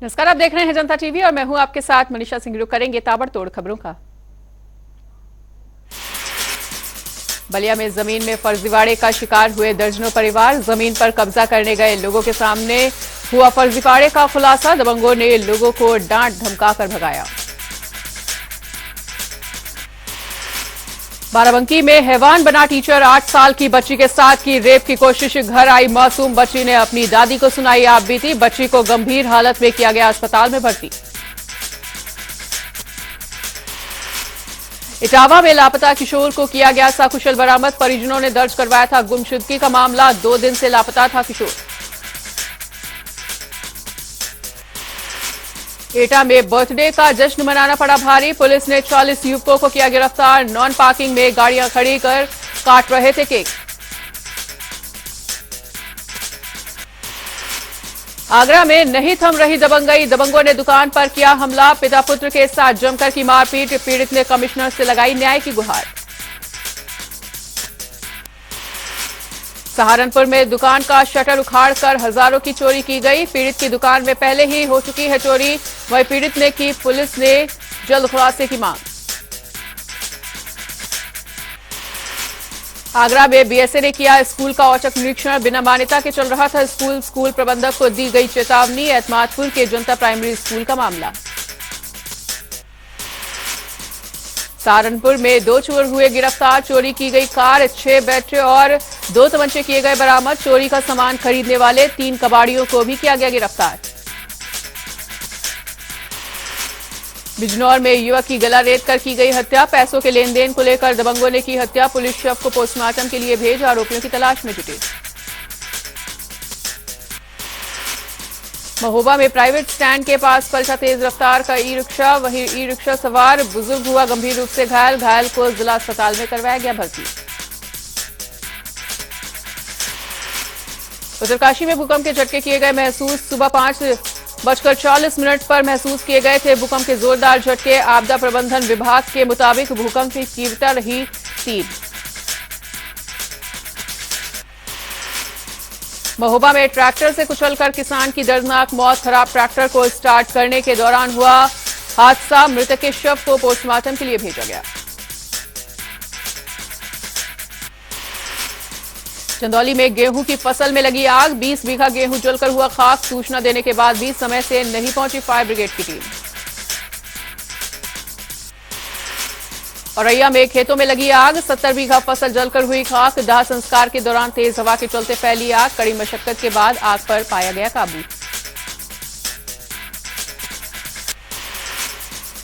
नमस्कार, आप देख रहे हैं जनता टीवी और मैं हूं आपके साथ मनीषा सिंह। करेंगे ताबड़तोड़ खबरों का। बलिया में जमीन में फर्जीवाड़े का शिकार हुए दर्जनों परिवार। जमीन पर कब्जा करने गए लोगों के सामने हुआ फर्जीवाड़े का खुलासा। दबंगों ने लोगों को डांट धमकाकर भगाया। बाराबंकी में हैवान बना टीचर। 8 साल की बच्ची के साथ की रेप की कोशिश। घर आई मासूम बच्ची ने अपनी दादी को सुनाई आप बीती। बच्ची को गंभीर हालत में किया गया अस्पताल में भर्ती। इटावा में लापता किशोर को किया गया सकुशल बरामद। परिजनों ने दर्ज करवाया था गुमशुदगी का मामला। 2 दिन से लापता था किशोर। एटा में बर्थडे का जश्न मनाना पड़ा भारी। पुलिस ने 40 युवकों को किया गिरफ्तार। नॉन पार्किंग में गाड़ियां खड़ी कर काट रहे थे केक। आगरा में नहीं थम रही दबंगई। दबंगों ने दुकान पर किया हमला। पिता पुत्र के साथ जमकर की मारपीट। पीड़ित ने कमिश्नर से लगाई न्याय की गुहार। सहारनपुर में दुकान का शटर उखाड़कर हजारों की चोरी की गई। पीड़ित की दुकान में पहले ही हो चुकी है चोरी। वहीं पीड़ित ने की पुलिस ने जल्द खुलासे की मांग। आगरा में बीएसए ने किया स्कूल का औचक निरीक्षण। बिना मान्यता के चल रहा था स्कूल। स्कूल प्रबंधक को दी गई चेतावनी। एतमादपुर के जनता प्राइमरी स्कूल का मामला। सहारनपुर में 2 चोर हुए गिरफ्तार। चोरी की गई कार, 6 बैटरी और 2 तमंचे किए गए बरामद। चोरी का सामान खरीदने वाले 3 कबाड़ियों को भी किया गया गिरफ्तार। बिजनौर में युवक की गला रेत कर की गई हत्या। पैसों के लेन देन को लेकर दबंगों ने की हत्या। पुलिस शव को पोस्टमार्टम के लिए भेज आरोपियों की तलाश में जुटी। महोबा में प्राइवेट स्टैंड के पास पलटा तेज रफ्तार का ई रिक्शा। वहीं ई रिक्शा सवार बुजुर्ग हुआ गंभीर रूप से घायल। घायल को जिला अस्पताल में करवाया गया भर्ती। उत्तरकाशी में भूकंप के झटके किए गए महसूस। सुबह 5:40 पर महसूस किए गए थे भूकंप के जोरदार झटके। आपदा प्रबंधन विभाग के मुताबिक भूकंप की तीव्रता रही 3। महोबा में ट्रैक्टर से कुचलकर किसान की दर्दनाक मौत। खराब ट्रैक्टर को स्टार्ट करने के दौरान हुआ हादसा। मृतक के शव को पोस्टमार्टम के लिए भेजा गया। चंदौली में गेहूं की फसल में लगी आग। 20 बीघा गेहूं जलकर हुआ खाक। सूचना देने के बाद भी समय से नहीं पहुंची फायर ब्रिगेड की टीम। औरैया में खेतों में लगी आग। 70 बीघा फसल जलकर हुई खाक। दाह संस्कार के दौरान तेज हवा के चलते फैली आग। कड़ी मशक्कत के बाद आग पर पाया गया काबू।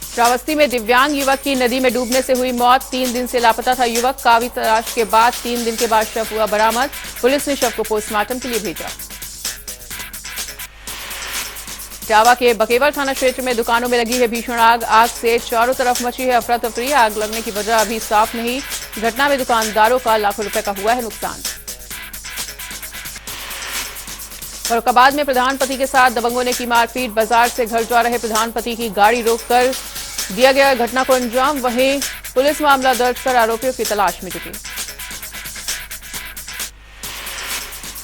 श्रावस्ती में दिव्यांग युवक की नदी में डूबने से हुई मौत। 3 दिन से लापता था युवक। काफी तलाश के बाद 3 दिन के बाद शव हुआ बरामद। पुलिस ने शव को पोस्टमार्टम के लिए भेजा। इटावा के बकेवर थाना क्षेत्र में दुकानों में लगी है भीषण आग। आग से चारों तरफ मची है अफरा तफरी। आग लगने की वजह अभी साफ नहीं। घटना में दुकानदारों का लाखों रुपए का हुआ है नुकसान। फर्रुखाबाद में प्रधानपति के साथ दबंगों ने की मारपीट। बाजार से घर जा रहे प्रधानपति की गाड़ी रोककर दिया गया घटना को अंजाम। वहीं पुलिस मामला दर्ज कर आरोपियों की तलाश में जुटी।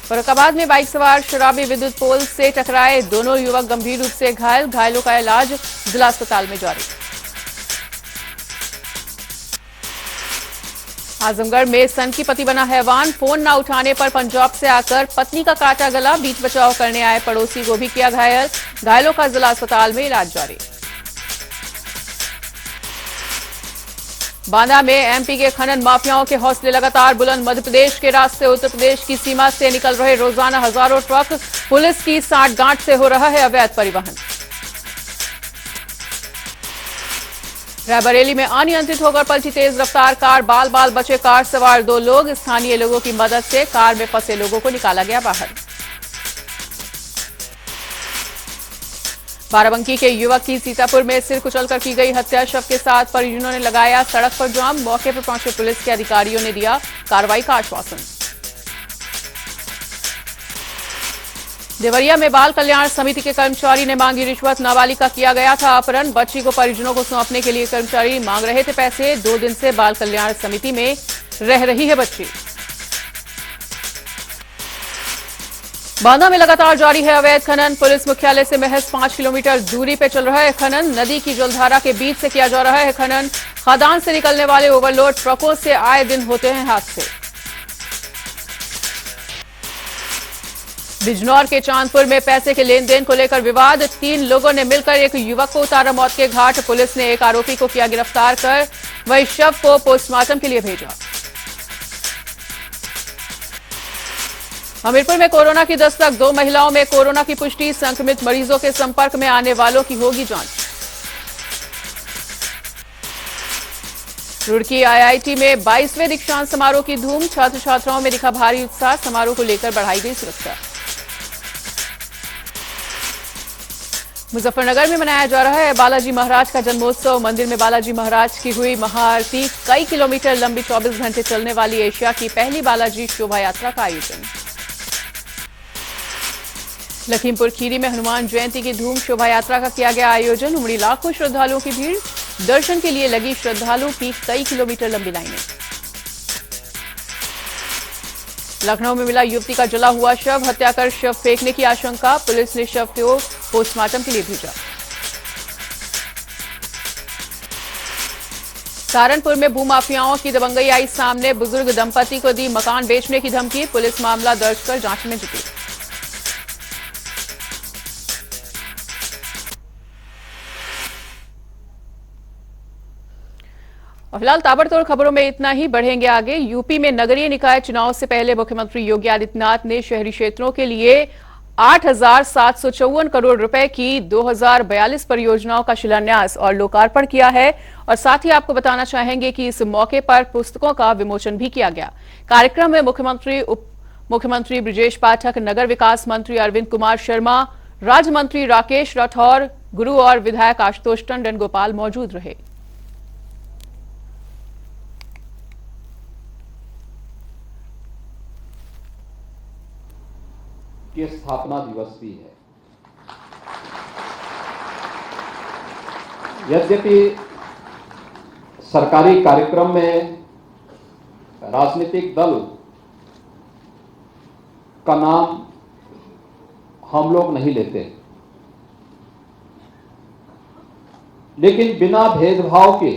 फर्रुखाबाद में बाइक सवार शराबी विद्युत पोल से टकराए। दोनों युवक गंभीर रूप से घायल। घायलों का इलाज जिला अस्पताल में जारी। आजमगढ़ में सन की पति बना हैवान। फोन न उठाने पर पंजाब से आकर पत्नी का काटा गला। बीच बचाव करने आए पड़ोसी को भी किया घायल। घायलों का जिला अस्पताल में इलाज जारी। बांदा में एमपी के खनन माफियाओं के हौसले लगातार बुलंद। मध्य प्रदेश के रास्ते उत्तर प्रदेश की सीमा से निकल रहे रोजाना हजारों ट्रक। पुलिस की साठगांठ से हो रहा है अवैध परिवहन। रायबरेली में अनियंत्रित होकर पलटी तेज रफ्तार कार। बाल बाल बचे कार सवार 2 लोग। स्थानीय लोगों की मदद से कार में फंसे लोगों को निकाला गया बाहर। बाराबंकी के युवक की सीतापुर में सिर कुचलकर की गई हत्या। शव के साथ परिजनों ने लगाया सड़क पर जाम। मौके पर पहुंचे पुलिस के अधिकारियों ने दिया कार्रवाई का आश्वासन। देवरिया में बाल कल्याण समिति के कर्मचारी ने मांगी रिश्वत। नाबालिग का किया गया था अपहरण। बच्ची को परिजनों को सौंपने के लिए कर्मचारी मांग रहे थे पैसे। 2 दिन से बाल कल्याण समिति में रह रही है बच्ची। बांदा में लगातार जारी है अवैध खनन। पुलिस मुख्यालय से महज 5 किलोमीटर दूरी पे चल रहा है खनन। नदी की जलधारा के बीच से किया जा रहा है खनन। खदान से निकलने वाले ओवरलोड ट्रकों से आए दिन होते हैं हादसे। बिजनौर के चांदपुर में पैसे के लेन देन को लेकर विवाद। 3 लोगों ने मिलकर एक युवक को उतारा मौत के घाट। पुलिस ने एक आरोपी को किया गिरफ्तार कर वही शव को पोस्टमार्टम के लिए भेजा। हमीरपुर में कोरोना की दस्तक। 2 महिलाओं में कोरोना की पुष्टि। संक्रमित मरीजों के संपर्क में आने वालों की होगी जांच। रुड़की आईआईटी में 22वें दीक्षांत समारोह की धूम। छात्र छात्राओं में दिखा भारी उत्साह। समारोह को लेकर बढ़ाई गई सुरक्षा। मुजफ्फरनगर में मनाया जा रहा है बालाजी महाराज का जन्मोत्सव। मंदिर में बालाजी महाराज की हुई महाआरती। कई किलोमीटर लंबी 24 घंटे चलने वाली एशिया की पहली बालाजी शोभा यात्रा का आयोजन। लखीमपुर खीरी में हनुमान जयंती की धूम। शोभा यात्रा का किया गया आयोजन। उमड़ी लाखों श्रद्धालुओं की भीड़। दर्शन के लिए लगी श्रद्धालुओं की कई किलोमीटर लंबी लाइनें। लखनऊ में मिला युवती का जला हुआ शव। हत्या कर शव फेंकने की आशंका। पुलिस ने शव को पोस्टमार्टम के लिए भेजा। सहारनपुर में भूमाफियाओं की दबंगई आई सामने। बुजुर्ग दंपति को दी मकान बेचने की धमकी। पुलिस मामला दर्ज कर जांच में जुटी। और फिलहाल ताबड़तोड़ खबरों में इतना ही। बढ़ेंगे आगे। यूपी में नगरीय निकाय चुनाव से पहले मुख्यमंत्री योगी आदित्यनाथ ने शहरी क्षेत्रों के लिए 8,754 करोड़ रुपए की 2042 परियोजनाओं का शिलान्यास और लोकार्पण किया है। और साथ ही आपको बताना चाहेंगे कि इस मौके पर पुस्तकों का विमोचन भी किया गया। कार्यक्रम में मुख्यमंत्री, उप मुख्यमंत्री ब्रिजेश पाठक, नगर विकास मंत्री अरविंद कुमार शर्मा, राज्य मंत्री राकेश राठौर, गुरु और विधायक आशुतोष टंडन गोपाल मौजूद रहे। के स्थापना दिवस भी है। यद्यपि सरकारी कार्यक्रम में राजनीतिक दल का नाम हम लोग नहीं लेते, लेकिन बिना भेदभाव के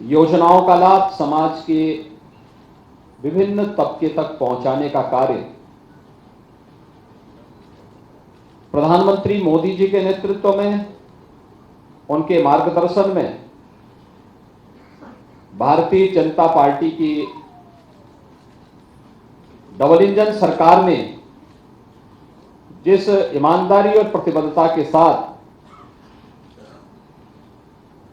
योजनाओं का लाभ समाज के विभिन्न तबके तक पहुंचाने का कार्य प्रधानमंत्री मोदी जी के नेतृत्व में, उनके मार्गदर्शन में भारतीय जनता पार्टी की डबल इंजन सरकार ने जिस ईमानदारी और प्रतिबद्धता के साथ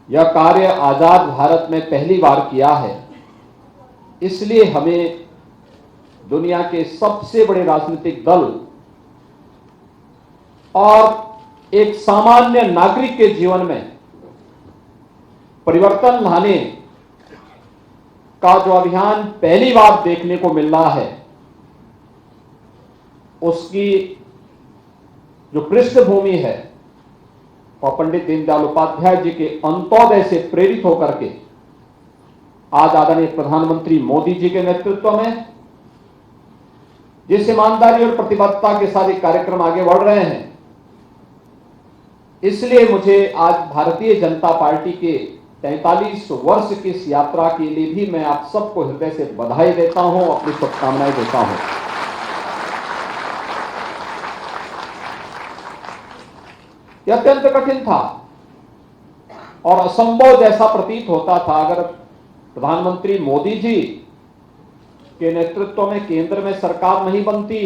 यह कार्य आजाद भारत में पहली बार किया है, इसलिए हमें दुनिया के सबसे बड़े राजनीतिक दल और एक सामान्य नागरिक के जीवन में परिवर्तन लाने का जो अभियान पहली बार देखने को मिल रहा है, उसकी जो पृष्ठभूमि है और पंडित दीनदयाल उपाध्याय जी के अंत्योदय से प्रेरित होकर के आज आदरणीय प्रधानमंत्री मोदी जी के नेतृत्व में जिस ईमानदारी और प्रतिबद्धता के साथ ये कार्यक्रम आगे बढ़ रहे हैं, इसलिए मुझे आज भारतीय जनता पार्टी के 43 वर्ष की इस यात्रा के लिए भी मैं आप सबको हृदय से बधाई देता हूं, अपनी शुभकामनाएं देता हूं। यह अत्यंत कठिन था और असंभव जैसा प्रतीत होता था। अगर प्रधानमंत्री मोदी जी के नेतृत्व में केंद्र में सरकार नहीं बनती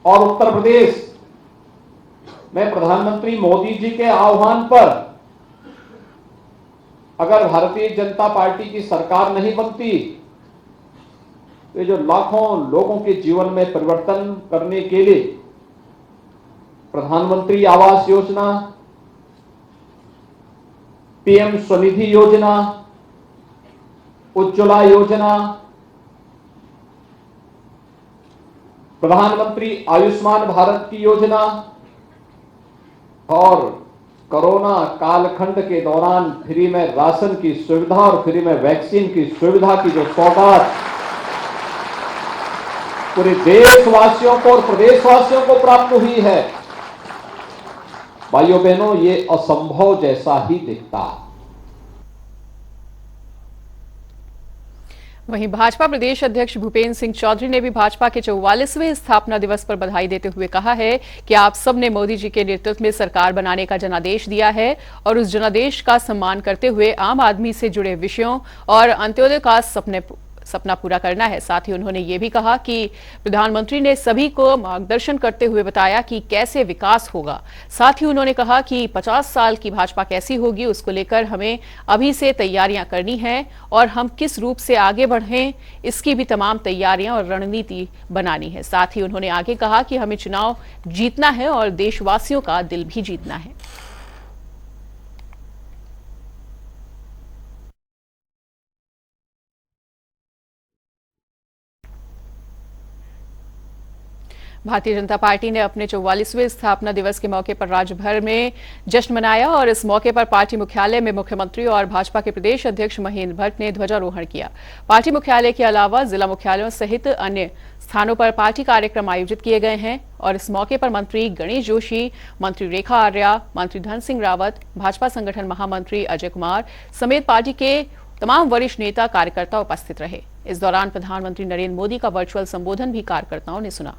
और उत्तर प्रदेश में प्रधानमंत्री मोदी जी के आह्वान पर अगर भारतीय जनता पार्टी की सरकार नहीं बनती, तो जो लाखों लोगों के जीवन में परिवर्तन करने के लिए प्रधानमंत्री आवास योजना, पीएम स्वनिधि योजना, उज्ज्वला योजना, प्रधानमंत्री आयुष्मान भारत की योजना और कोरोना कालखंड के दौरान फ्री में राशन की सुविधा और फ्री में वैक्सीन की सुविधा की जो सौगात पूरे देशवासियों को और प्रदेशवासियों को प्राप्त हुई है। भाइयों बहनों, ये असंभव जैसा ही दिखता है। वहीं भाजपा प्रदेश अध्यक्ष भूपेन्द्र सिंह चौधरी ने भी भाजपा के 44वें स्थापना दिवस पर बधाई देते हुए कहा है कि आप सब ने मोदी जी के नेतृत्व में सरकार बनाने का जनादेश दिया है और उस जनादेश का सम्मान करते हुए आम आदमी से जुड़े विषयों और अंत्योदय का सपना पूरा करना है। साथ ही उन्होंने ये भी कहा कि प्रधानमंत्री ने सभी को मार्गदर्शन करते हुए बताया कि कैसे विकास होगा। साथ ही उन्होंने कहा कि 50 साल की भाजपा कैसी होगी, उसको लेकर हमें अभी से तैयारियां करनी है और हम किस रूप से आगे बढ़ें, इसकी भी तमाम तैयारियां और रणनीति बनानी है। साथ ही उन्होंने आगे कहा कि हमें चुनाव जीतना है और देशवासियों का दिल भी जीतना है। भारतीय जनता पार्टी ने अपने 44वें स्थापना दिवस के मौके पर राज्य भर में जश्न मनाया और इस मौके पर पार्टी मुख्यालय में मुख्यमंत्री और भाजपा के प्रदेश अध्यक्ष महेंद्र भट्ट ने ध्वजारोहण किया। पार्टी मुख्यालय के अलावा जिला मुख्यालयों सहित अन्य स्थानों पर पार्टी कार्यक्रम आयोजित किए गए हैं और इस मौके पर मंत्री गणेश जोशी, मंत्री रेखा आर्या, मंत्री धन सिंह रावत, भाजपा संगठन महामंत्री अजय कुमार समेत पार्टी के तमाम वरिष्ठ नेता कार्यकर्ता उपस्थित रहे। इस दौरान प्रधानमंत्री नरेंद्र मोदी का वर्चुअल संबोधन भी कार्यकर्ताओं ने सुना।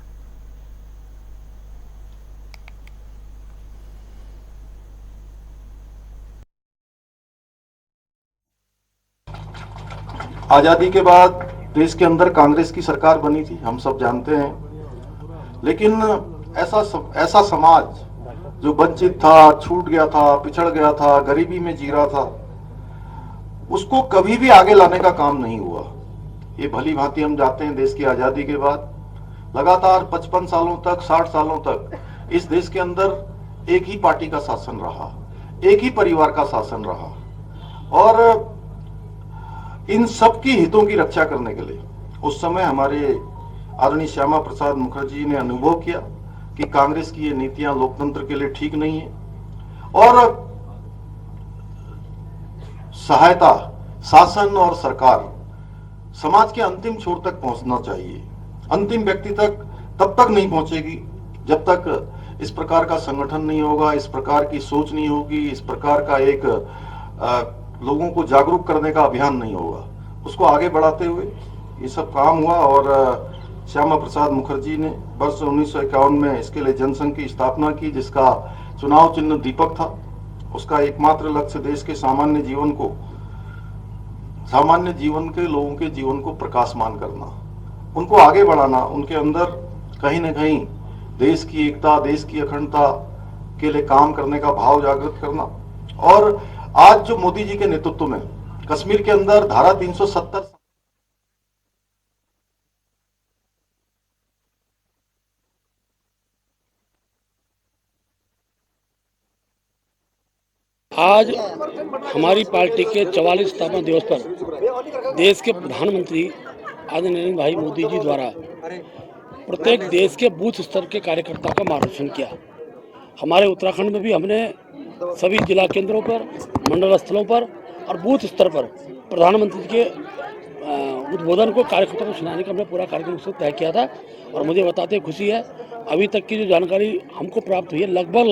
आजादी के बाद देश के अंदर कांग्रेस की सरकार बनी थी, हम सब जानते हैं। लेकिन ऐसा समाज जो वंचित था, छूट गया था, पिछड़ गया था, गरीबी में जी रहा था, उसको कभी भी आगे लाने का काम नहीं हुआ। ये भली भांति हम जानते हैं। देश की आजादी के बाद लगातार 55 सालों तक, 60 सालों तक इस देश के अंदर एक ही पार्टी का शासन रहा, एक ही परिवार का शासन रहा और इन सबकी हितों की रक्षा करने के लिए उस समय हमारे आदरणीय श्यामा प्रसाद मुखर्जी ने अनुभव किया कि कांग्रेस की ये नीतियां लोकतंत्र के लिए ठीक नहीं है और सहायता, शासन और सरकार समाज के अंतिम छोर तक पहुंचना चाहिए। अंतिम व्यक्ति तक तब तक नहीं पहुंचेगी जब तक इस प्रकार का संगठन नहीं होगा, इस प्रकार की सोच नहीं होगी, इस प्रकार का एक लोगों को जागरूक करने का अभियान नहीं होगा। उसको आगे बढ़ाते हुए ये सब काम हुआ और श्यामा प्रसाद मुखर्जी ने वर्ष 1951 में इसके लिए जनसंघ की स्थापना की, जिसका चुनाव चिन्ह दीपक था। उसका एकमात्र लक्ष्य देश के सामान्य जीवन के लोगों के जीवन को प्रकाशमान करना, उनको आगे बढ़ाना, उनके अंदर कहीं न कहीं देश की एकता, देश की अखंडता के लिए काम करने का भाव जागृत करना। और आज जो मोदी जी के नेतृत्व में कश्मीर के अंदर धारा 370 आज हमारी पार्टी के 44 स्थापना दिवस पर देश के प्रधानमंत्री आदरणीय नरेंद्र भाई मोदी जी द्वारा प्रत्येक देश के बूथ स्तर के कार्यकर्ता का मार्गदर्शन किया। हमारे उत्तराखंड में भी हमने सभी जिला केंद्रों पर, मंडल स्थलों पर और बूथ स्तर पर प्रधानमंत्री के उद्बोधन को कार्यकर्ताओं को सुनाने का हमने पूरा कार्यक्रम से तय किया था। और मुझे बताते खुशी है, अभी तक की जो जानकारी हमको प्राप्त हुई है, लगभग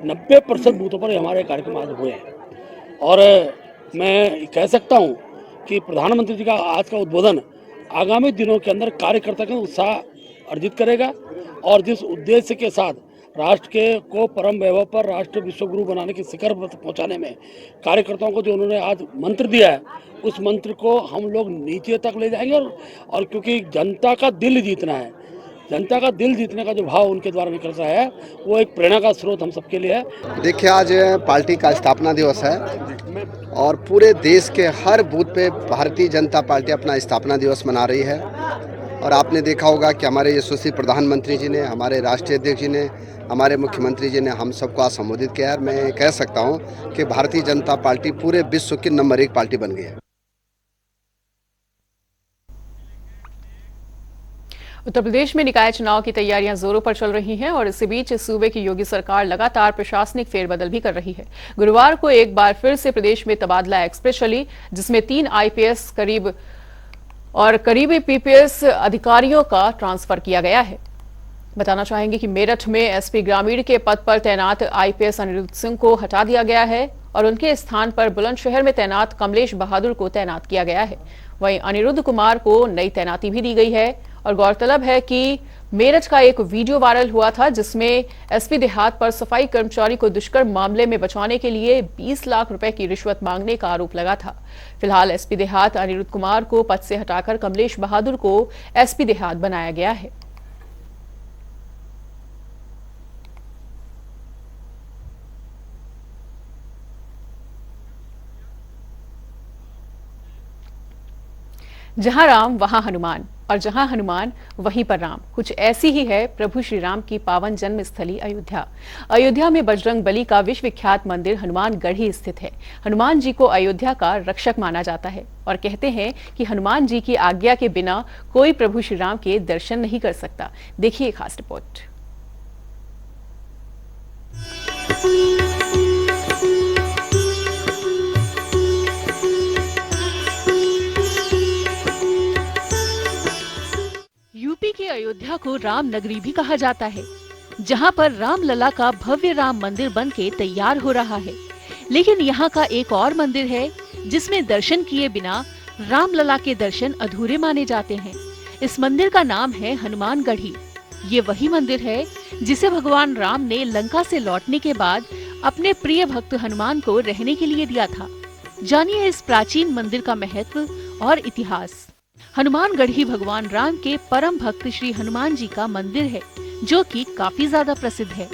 90% बूथों पर हमारे कार्यक्रम आज हुए हैं। और मैं कह सकता हूं कि प्रधानमंत्री जी का आज का उद्बोधन आगामी दिनों के अंदर कार्यकर्ता का उत्साह अर्जित करेगा और जिस उद्देश्य के साथ राष्ट्र को परम वैभव पर, राष्ट्र विश्वगुरु बनाने के शिखर पर पहुंचाने में कार्यकर्ताओं को जो उन्होंने आज मंत्र दिया है, उस मंत्र को हम लोग नीचे तक ले जाएंगे। और क्योंकि जनता का दिल जीतना है, जनता का दिल जीतने का जो भाव उनके द्वारा निकल रहा है, वो एक प्रेरणा का स्रोत हम सबके लिए है। देखिए, आज पार्टी का स्थापना दिवस है और पूरे देश के हर बूथ पे भारतीय जनता पार्टी अपना स्थापना दिवस मना रही है। और आपने देखा होगा कि हमारे यशस्वी प्रधानमंत्री जी ने, हमारे राष्ट्रीय अध्यक्ष जी ने, हमारे मुख्यमंत्री जी ने हम सबको आज संबोधित किया है। मैं कह सकता हूं कि भारतीय जनता पार्टी पूरे विश्व की नंबर 1 पार्टी बन गई है। उत्तर प्रदेश में निकाय चुनाव की तैयारियां जोरों पर चल रही हैं और इसी बीच सूबे की योगी सरकार लगातार प्रशासनिक फेरबदल भी कर रही है। गुरुवार को एक बार फिर से प्रदेश में तबादला एक्सप्रेस चली, जिसमें 3 IPS, करीब और करीबी पीपीएस अधिकारियों का ट्रांसफर किया गया है। बताना चाहेंगे कि मेरठ में एसपी ग्रामीण के पद पर तैनात आईपीएस अनिरुद्ध सिंह को हटा दिया गया है और उनके स्थान पर बुलंदशहर में तैनात कमलेश बहादुर को तैनात किया गया है। वहीं अनिरुद्ध कुमार को नई तैनाती भी दी गई है और गौरतलब है कि मेरठ का एक वीडियो वायरल हुआ था जिसमें एसपी देहात पर सफाई कर्मचारी को दुष्कर्म मामले में बचाने के लिए 20 लाख रुपए की रिश्वत मांगने का आरोप लगा था। फिलहाल एसपी देहात अनिरुद्ध कुमार को पद से हटाकर कमलेश बहादुर को एसपी देहात बनाया गया है। जहां राम वहां हनुमान और जहां हनुमान वहीं पर राम, कुछ ऐसी ही है प्रभु श्री राम की पावन जन्म स्थली अयोध्या। अयोध्या में बजरंग बली का विश्वविख्यात मंदिर हनुमानगढ़ी स्थित है। हनुमान जी को अयोध्या का रक्षक माना जाता है और कहते हैं कि हनुमान जी की आज्ञा के बिना कोई प्रभु श्री राम के दर्शन नहीं कर सकता। देखिए खास रिपोर्ट। यूपी की अयोध्या को राम नगरी भी कहा जाता है, जहां पर रामलला का भव्य राम मंदिर बनके तैयार हो रहा है। लेकिन यहाँ का एक और मंदिर है जिसमें दर्शन किए बिना रामलला के दर्शन अधूरे माने जाते हैं। इस मंदिर का नाम है हनुमानगढ़ी। ये वही मंदिर है जिसे भगवान राम ने लंका से लौटने के बाद अपने प्रिय भक्त हनुमान को रहने के लिए दिया था। जानिए इस प्राचीन मंदिर का महत्व और इतिहास। हनुमानगढ़ी भगवान राम के परम भक्त श्री हनुमान जी का मंदिर है जो कि काफी ज्यादा प्रसिद्ध है।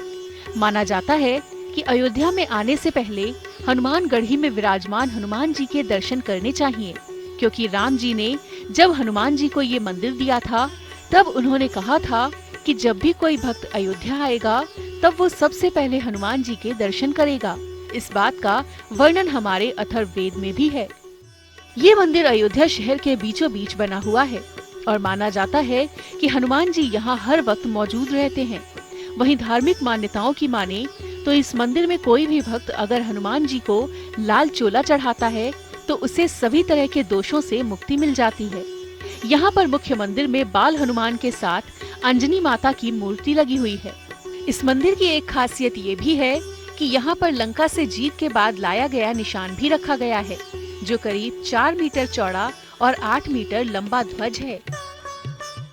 माना जाता है कि अयोध्या में आने से पहले हनुमानगढ़ी में विराजमान हनुमान जी के दर्शन करने चाहिए, क्योंकि राम जी ने जब हनुमान जी को ये मंदिर दिया था तब उन्होंने कहा था कि जब भी कोई भक्त अयोध्या आएगा तब वो सबसे पहले हनुमान जी के दर्शन करेगा। इस बात का वर्णन हमारे अथर्ववेद में भी है। ये मंदिर अयोध्या शहर के बीचों बीच बना हुआ है और माना जाता है कि हनुमान जी यहाँ हर वक्त मौजूद रहते हैं। वहीं धार्मिक मान्यताओं की माने तो इस मंदिर में कोई भी भक्त अगर हनुमान जी को लाल चोला चढ़ाता है तो उसे सभी तरह के दोषों से मुक्ति मिल जाती है। यहाँ पर मुख्य मंदिर में बाल हनुमान के साथ अंजनी माता की मूर्ति लगी हुई है। इस मंदिर की एक खासियत ये भी है कि यहाँ पर लंका से जीत के बाद लाया गया निशान भी रखा गया है, जो करीब 4 मीटर चौड़ा और 8 मीटर लंबा ध्वज है।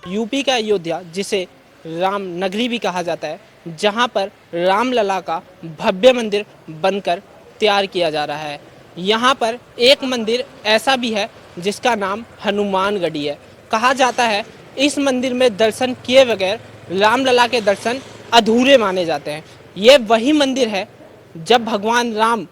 यूपी का अयोध्या, जिसे राम नगरी भी कहा जाता है, जहां पर रामलला का भव्य मंदिर बनकर तैयार किया जा रहा है। यहां पर एक मंदिर ऐसा भी है जिसका नाम हनुमानगढ़ी है। कहा जाता है इस मंदिर में दर्शन किए बगैर रामलला के दर्शन अधूरे माने जाते हैं। ये वही मंदिर है जब भगवान राम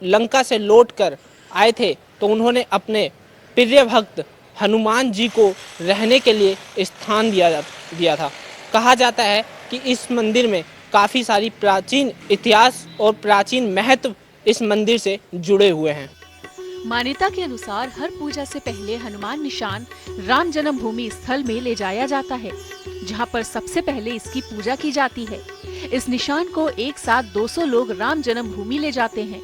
लंका से लौटकर आए थे तो उन्होंने अपने प्रिय भक्त हनुमान जी को रहने के लिए स्थान दिया था। कहा जाता है कि इस मंदिर में काफ़ी सारी प्राचीन इतिहास और प्राचीन महत्व इस मंदिर से जुड़े हुए हैं। मान्यता के अनुसार हर पूजा से पहले हनुमान निशान राम जन्मभूमि स्थल में ले जाया जाता है, जहां पर सबसे पहले इसकी पूजा की जाती है। इस निशान को एक साथ 200 लोग राम जन्मभूमि ले जाते हैं।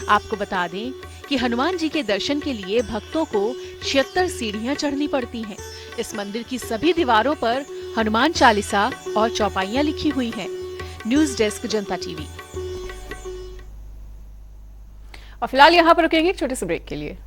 आपको बता दें कि हनुमान जी के दर्शन के लिए भक्तों को 76 सीढ़ियां चढ़नी पड़ती हैं। इस मंदिर की सभी दीवारों पर हनुमान चालीसा और चौपाइयां लिखी हुई हैं। न्यूज डेस्क, जनता टीवी। और फिलहाल यहाँ पर रुकेंगे एक छोटे से ब्रेक के लिए।